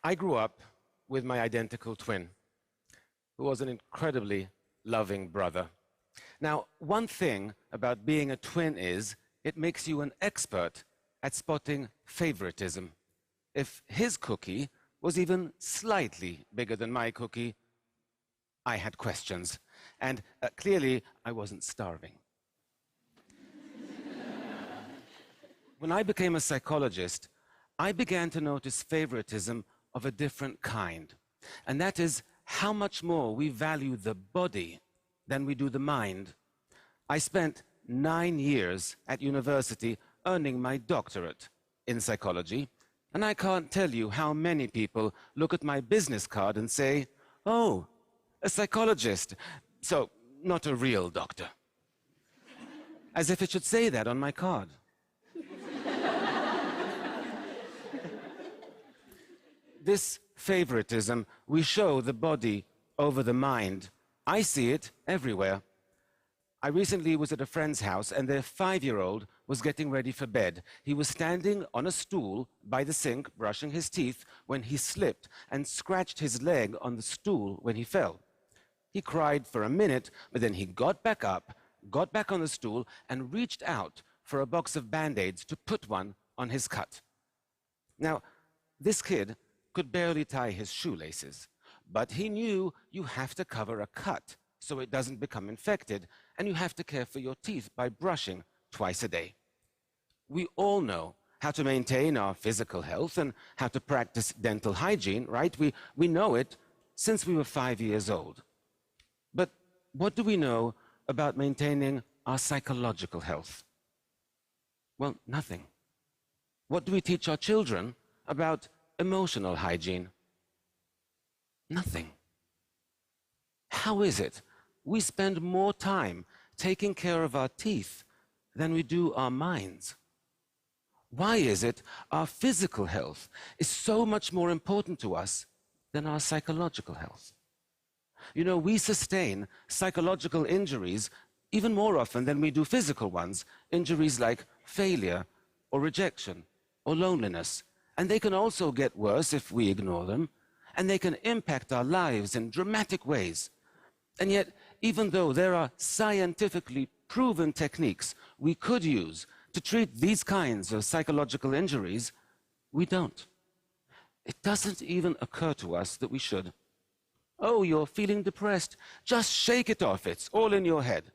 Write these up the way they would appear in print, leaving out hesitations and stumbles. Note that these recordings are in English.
I grew up with my identical twin, who was an incredibly loving brother. Now, one thing about being a twin is it makes you an expert at spotting favoritism. If his cookie was even slightly bigger than my cookie, I had questions. And clearly, I wasn't starving. When I became a psychologist, I began to notice favoritism of a different kind. And that is how much more we value the body than we do the mind. I spent 9 years at university earning my doctorate in psychology, and I can't tell you how many people look at my business card and say, "Oh, a psychologist, so not a real doctor." As if it should say that on my card. This favoritism we show the body over the mind. I see it everywhere. I recently was at a friend's house and their 5-year-old was getting ready for bed. He was standing on a stool by the sink brushing his teeth when he slipped and scratched his leg on the stool when he fell. He cried for a minute, but then he got back up, got back on the stool and reached out for a box of Band-Aids to put one on his cut. Now, this kid could barely tie his shoelaces, but he knew you have to cover a cut so it doesn't become infected, and you have to care for your teeth by brushing twice a day. We all know how to maintain our physical health and how to practice dental hygiene, right? We know it since we were 5 years old. But what do we know about maintaining our psychological health? Well, nothing. What do we teach our children about emotional hygiene? Nothing. How is it we spend more time taking care of our teeth than we do our minds? Why is it our physical health is so much more important to us than our psychological health? You know, we sustain psychological injuries even more often than we do physical ones, injuries like failure or rejection or loneliness. And they can also get worse if we ignore them, and they can impact our lives in dramatic ways. And yet, even though there are scientifically proven techniques we could use to treat these kinds of psychological injuries, we don't. It doesn't even occur to us that we should. "Oh, you're feeling depressed. Just shake it off. It's all in your head."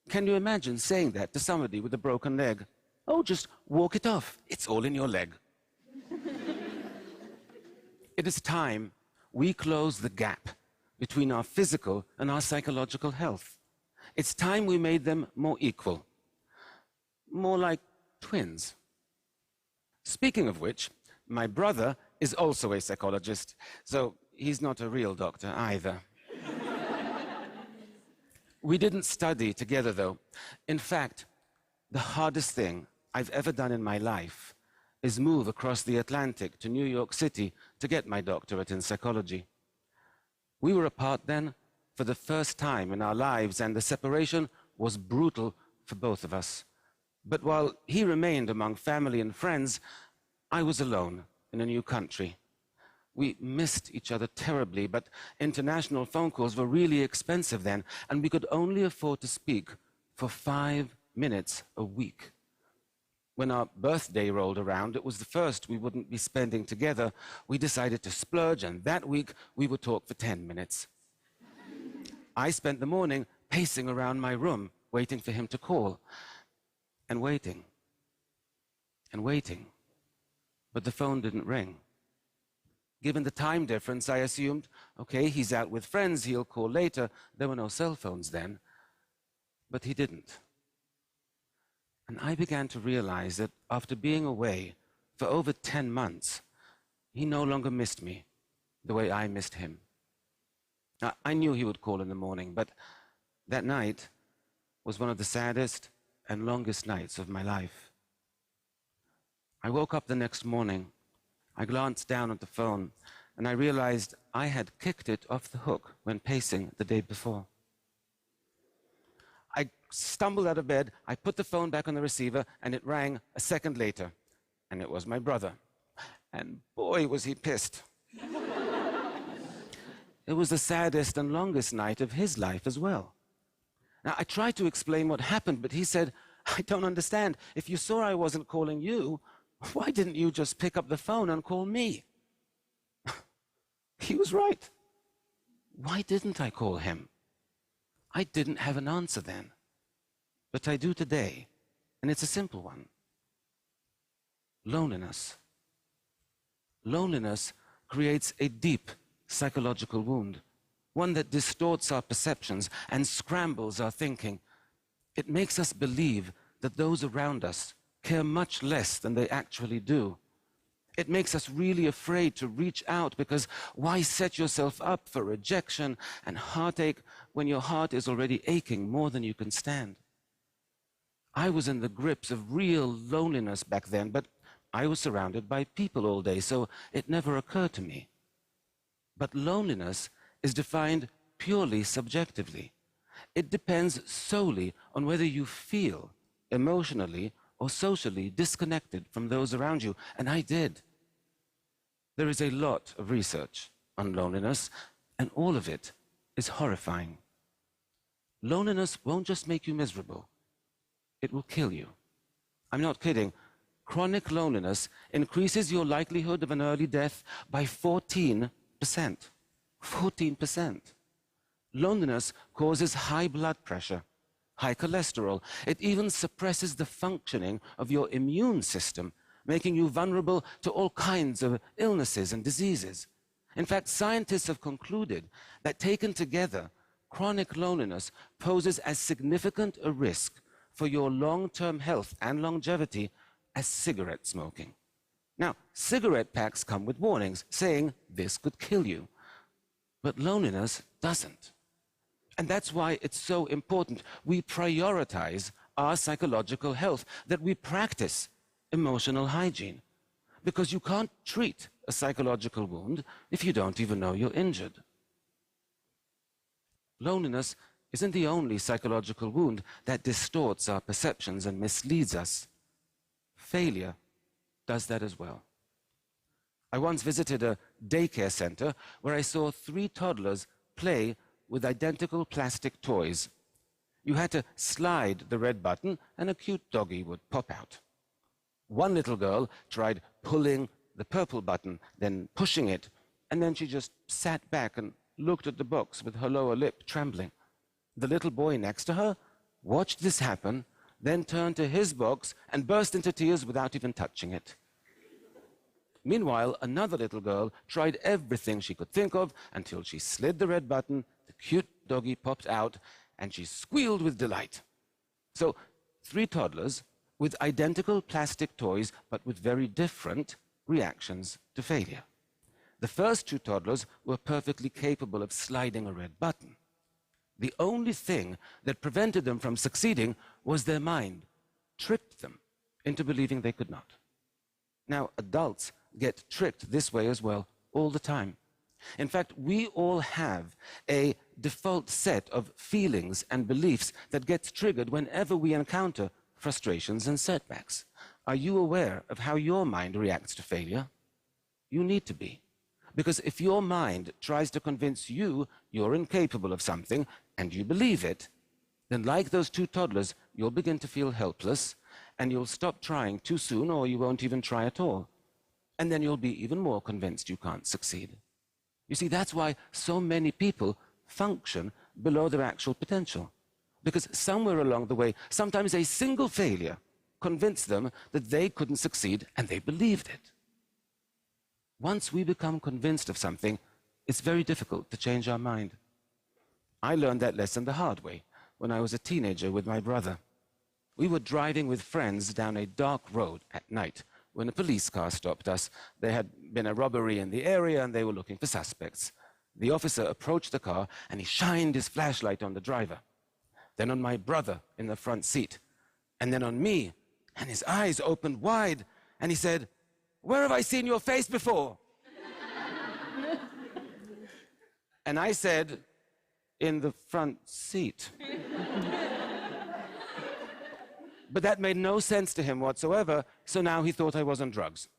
Can you imagine saying that to somebody with a broken leg? "Oh, just walk it off. It's all in your leg." It is time we close the gap between our physical and our psychological health. It's time we made them more equal, more like twins. Speaking of which, my brother is also a psychologist, so he's not a real doctor either. We didn't study together, though. In fact, the hardest thing I've ever done in my life is move across the Atlantic to New York City to get my doctorate in psychology. We were apart then for the first time in our lives, and the separation was brutal for both of us. But while he remained among family and friends, I was alone in a new country. We missed each other terribly, but international phone calls were really expensive then, and we could only afford to speak for 5 minutes a week. When our birthday rolled around, it was the first we wouldn't be spending together. We decided to splurge, and that week we would talk for 10 minutes. I spent the morning pacing around my room, waiting for him to call, and waiting, and waiting. But the phone didn't ring. Given the time difference, I assumed, okay, he's out with friends, he'll call later. There were no cell phones then. But he didn't. And I began to realize that after being away for over 10 months, he no longer missed me the way I missed him. Now, I knew he would call in the morning, but that night was one of the saddest and longest nights of my life. I woke up the next morning. I glanced down at the phone, and I realized I had kicked it off the hook when pacing the day before. I stumbled out of bed, I put the phone back on the receiver, and it rang a second later. And it was my brother. And boy, was he pissed. It was the saddest and longest night of his life as well. Now, I tried to explain what happened, but he said, I don't understand. If you saw I wasn't calling you, why didn't you just pick up the phone and call me? He was right. Why didn't I call him? I didn't have an answer then. But I do today, and it's a simple one. Loneliness. Loneliness creates a deep psychological wound, one that distorts our perceptions and scrambles our thinking. It makes us believe that those around us care much less than they actually do. It makes us really afraid to reach out because why set yourself up for rejection and heartache when your heart is already aching more than you can stand? I was in the grips of real loneliness back then, but I was surrounded by people all day, so it never occurred to me. But loneliness is defined purely subjectively. It depends solely on whether you feel emotionally or socially disconnected from those around you, and I did. There is a lot of research on loneliness, and all of it is horrifying. Loneliness won't just make you miserable, it will kill you. I'm not kidding. Chronic loneliness increases your likelihood of an early death by 14%. 14%. Loneliness causes high blood pressure, high cholesterol. It even suppresses the functioning of your immune system, making you vulnerable to all kinds of illnesses and diseases. In fact, scientists have concluded that taken together, chronic loneliness poses as significant a risk for your long-term health and longevity as cigarette smoking. Now, cigarette packs come with warnings saying this could kill you, but loneliness doesn't. And that's why it's so important we prioritize our psychological health, that we practice emotional hygiene. Because you can't treat a psychological wound if you don't even know you're injured. Loneliness isn't the only psychological wound that distorts our perceptions and misleads us. Failure does that as well. I once visited a daycare center where I saw 3 toddlers play with identical plastic toys. You had to slide the red button and a cute doggy would pop out. One little girl tried pulling the purple button, then pushing it, and then she just sat back and looked at the box with her lower lip trembling. The little boy next to her watched this happen, then turned to his box and burst into tears without even touching it. Meanwhile, another little girl tried everything she could think of until she slid the red button, the cute doggy popped out, and she squealed with delight. So, 3 toddlers with identical plastic toys, but with very different reactions to failure. The first 2 toddlers were perfectly capable of sliding a red button. The only thing that prevented them from succeeding was their mind tricked them into believing they could not. Now, adults get tricked this way as well all the time. In fact, we all have a default set of feelings and beliefs that gets triggered whenever we encounter frustrations and setbacks. Are you aware of how your mind reacts to failure? You need to be. Because if your mind tries to convince you you're incapable of something and you believe it, then like those 2 toddlers, you'll begin to feel helpless and you'll stop trying too soon, or you won't even try at all. And then you'll be even more convinced you can't succeed. You see, that's why so many people function below their actual potential. Because somewhere along the way, sometimes a single failure convinced them that they couldn't succeed, and they believed it. Once we become convinced of something, it's very difficult to change our mind. I learned that lesson the hard way when I was a teenager with my brother. We were driving with friends down a dark road at night when a police car stopped us. There had been a robbery in the area and they were looking for suspects. The officer approached the car and he shined his flashlight on the driver, then on my brother in the front seat, and then on me, and his eyes opened wide and he said, "Where have I seen your face before?" And I said, "In the front seat." But that made no sense to him whatsoever, so now he thought I was on drugs.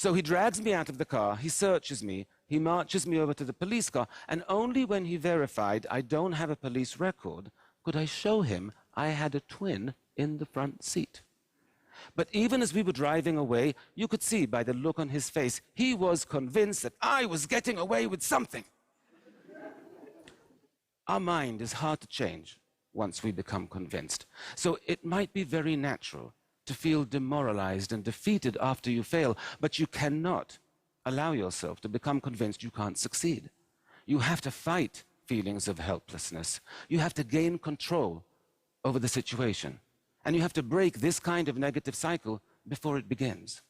So he drags me out of the car, he searches me, he marches me over to the police car, and only when he verified I don't have a police record could I show him I had a twin in the front seat. But even as we were driving away, you could see by the look on his face, he was convinced that I was getting away with something. Our mind is hard to change once we become convinced. So it might be very natural to feel demoralized and defeated after you fail, but you cannot allow yourself to become convinced you can't succeed. You have to fight feelings of helplessness. You have to gain control over the situation. And you have to break this kind of negative cycle before it begins.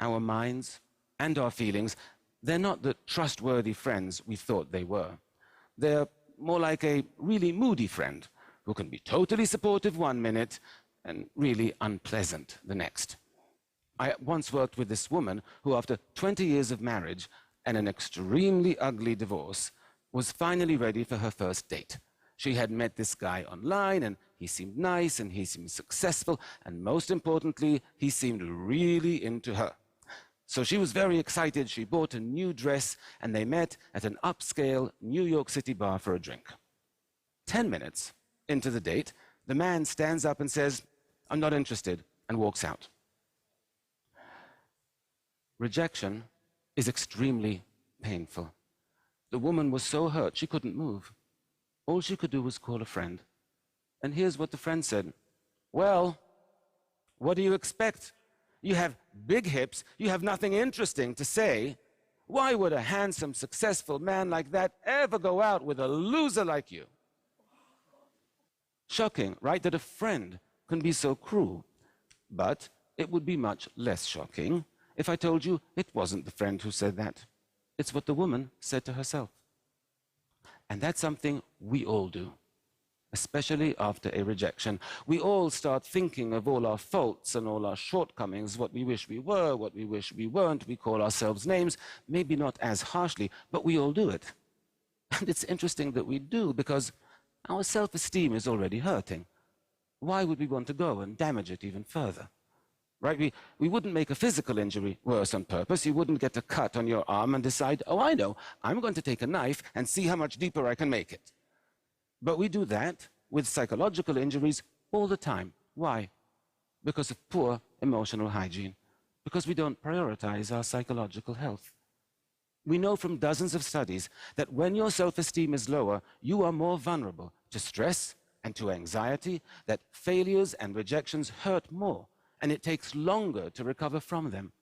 Our minds and our feelings, they're not the trustworthy friends we thought they were. They're more like a really moody friend who can be totally supportive one minute and really unpleasant the next. I once worked with this woman who, after 20 years of marriage and an extremely ugly divorce, was finally ready for her first date. She had met this guy online, and he seemed nice, and he seemed successful, and most importantly, he seemed really into her. So she was very excited. She bought a new dress, and they met at an upscale New York City bar for a drink. 10 minutes into the date, the man stands up and says, "I'm not interested," and walks out. Rejection is extremely painful. The woman was so hurt she couldn't move. All she could do was call a friend. And here's what the friend said. "Well, what do you expect? You have big hips, you have nothing interesting to say. Why would a handsome, successful man like that ever go out with a loser like you?" Shocking, right, that a friend can be so cruel. But it would be much less shocking if I told you it wasn't the friend who said that. It's what the woman said to herself. And that's something we all do, especially after a rejection. We all start thinking of all our faults and all our shortcomings, what we wish we were, what we wish we weren't. We call ourselves names, maybe not as harshly, but we all do it. And it's interesting that we do, because our self-esteem is already hurting. Why would we want to go and damage it even further? Right? We wouldn't make a physical injury worse on purpose. You wouldn't get a cut on your arm and decide, "Oh, I know, I'm going to take a knife and see how much deeper I can make it." But we do that with psychological injuries all the time. Why? Because of poor emotional hygiene. Because we don't prioritize our psychological health. We know from dozens of studies that when your self-esteem is lower, you are more vulnerable to stress and to anxiety, that failures and rejections hurt more, and it takes longer to recover from them.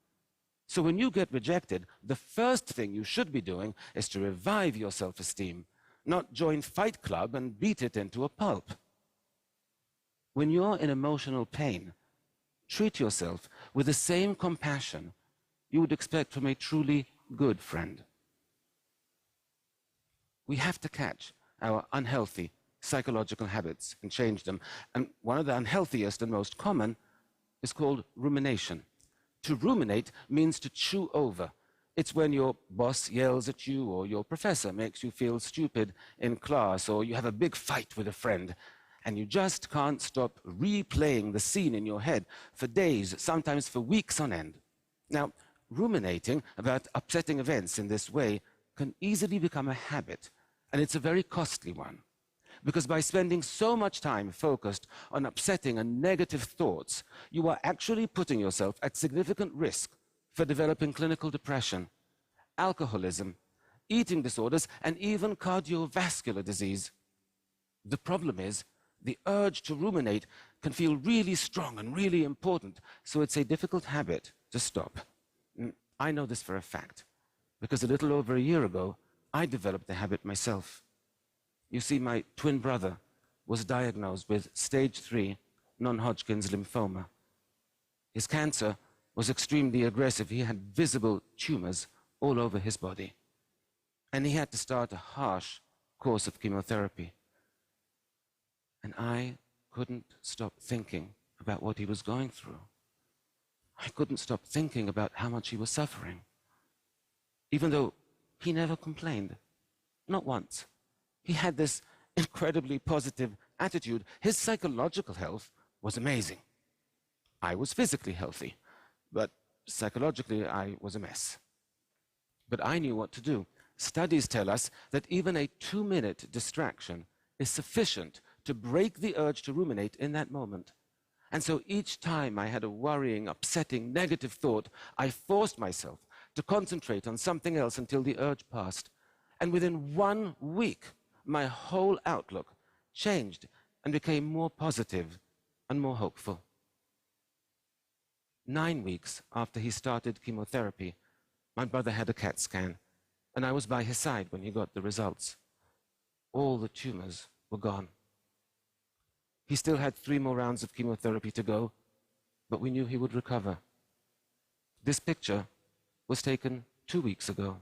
So when you get rejected, the first thing you should be doing is to revive your self-esteem, not join Fight Club and beat it into a pulp. When you're in emotional pain, treat yourself with the same compassion you would expect from a truly good friend. We have to catch our unhealthy psychological habits and change them. And one of the unhealthiest and most common is called rumination. To ruminate means to chew over. It's when your boss yells at you, or your professor makes you feel stupid in class, or you have a big fight with a friend, and you just can't stop replaying the scene in your head for days, sometimes for weeks on end. Now, ruminating about upsetting events in this way can easily become a habit, and it's a very costly one. Because by spending so much time focused on upsetting and negative thoughts, you are actually putting yourself at significant risk for developing clinical depression, alcoholism, eating disorders, and even cardiovascular disease. The problem is, the urge to ruminate can feel really strong and really important, so it's a difficult habit to stop. I know this for a fact, because a little over a year ago, I developed the habit myself. You see, my twin brother was diagnosed with stage 3 non-Hodgkin's lymphoma. His cancer was extremely aggressive. He had visible tumors all over his body. And he had to start a harsh course of chemotherapy. And I couldn't stop thinking about what he was going through. I couldn't stop thinking about how much he was suffering. Even though he never complained, not once. He had this incredibly positive attitude. His psychological health was amazing. I was physically healthy. But psychologically, I was a mess. But I knew what to do. Studies tell us that even a 2-minute distraction is sufficient to break the urge to ruminate in that moment. And so each time I had a worrying, upsetting, negative thought, I forced myself to concentrate on something else until the urge passed. And within 1 week, my whole outlook changed and became more positive and more hopeful. 9 weeks after he started chemotherapy, my brother had a CAT scan, and I was by his side when he got the results. All the tumors were gone. He still had 3 more rounds of chemotherapy to go, but we knew he would recover. This picture was taken 2 weeks ago.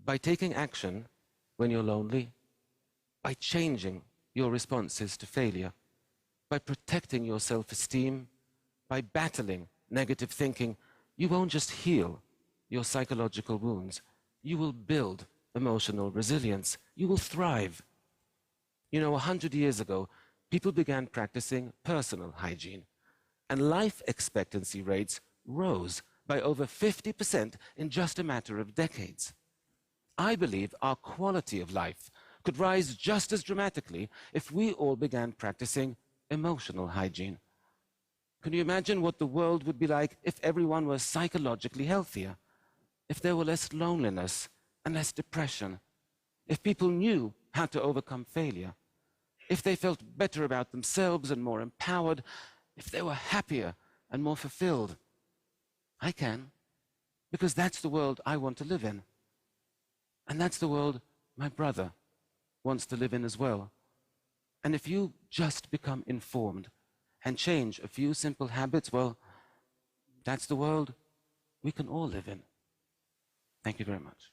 By taking action when you're lonely, by changing your responses to failure, by protecting your self-esteem, by battling negative thinking, you won't just heal your psychological wounds. You will build emotional resilience. You will thrive. You know, 100 years ago, people began practicing personal hygiene, and life expectancy rates rose by over 50% in just a matter of decades. I believe our quality of life could rise just as dramatically if we all began practicing emotional hygiene. Can you imagine what the world would be like if everyone were psychologically healthier? If there were less loneliness and less depression? If people knew how to overcome failure? If they felt better about themselves and more empowered? If they were happier and more fulfilled? I can, because that's the world I want to live in. And that's the world my brother wants to live in as well. And if you just become informed and change a few simple habits, well, that's the world we can all live in. Thank you very much.